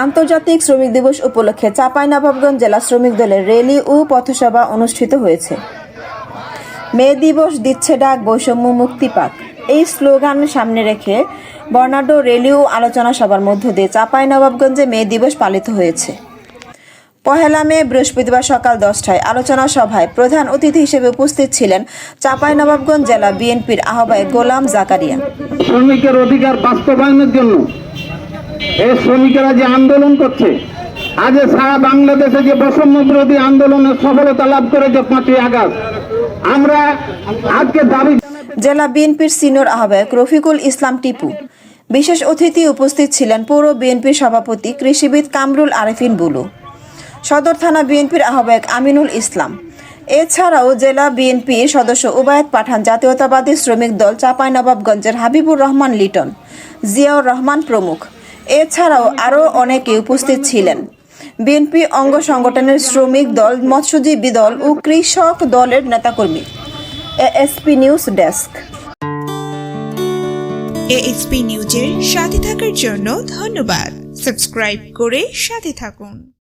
আন্তর্জাতিক শ্রমিক দিবস উপলক্ষে চাঁপাইনবাবগঞ্জ জেলা শ্রমিক দলের র্যালি ও পথসভা অনুষ্ঠিত হয়েছে। মে দিবস দিচ্ছে ডাক, বৈষম্য মুক্তি পাক, এই স্লোগান সামনে রেখে বর্ণাঢ্য র্যালি ও আলোচনা সভার মধ্য দিয়ে চাঁপাইনবাবগঞ্জে মে দিবস পালিত হয়েছে। পহেলা মে বৃহস্পতিবার সকাল 10টায় আলোচনা সভায় প্রধান অতিথি হিসেবে উপস্থিত ছিলেন চাঁপাইনবাবগঞ্জ জেলা বিএনপির আহ্বায়ক গোলাম জাকারিয়া। শ্রমিকের অধিকার বাস্তবায়নের জন্য এই শ্রমিকেরা যে আন্দোলন করছে, আজ সারা বাংলাদেশে যে বৈষম্য বিরোধী আন্দোলনের সফলতা লাভ করেছে 5ই আগস্ট, আমরা আজকে দাবি। জেলা বিএনপির সিনিয়র আহ্বায়ক রফিকুল ইসলাম টিপু, বিশেষ অতিথি উপস্থিত ছিলেন পৌর বিএনপির সভাপতি কৃষিবিদ কামরুল আরেফিন বুলু, সদর থানা বিএনপির আহ্বায়ক আমিনুল ইসলাম, এছাড়াও জেলা বিএনপির সদস্য উবায়েত পাঠান, জাতীয়তাবাদী শ্রমিক দল চাঁপাইনবাবগঞ্জের হাবিবুর রহমান লিটন, জিয়াউর রহমান প্রমুখ। এছাড়াও আরও অনেকে উপস্থিত ছিলেন বিএনপি অঙ্গ সংগঠনের শ্রমিক দল, মৎস্যজীবী দল ও কৃষক দলের নেতাকর্মী। ASP news desk. এএসপি নিউজের সাথে থাকার জন্য ধন্যবাদ। সাবস্ক্রাইব করে সাথে থাকুন।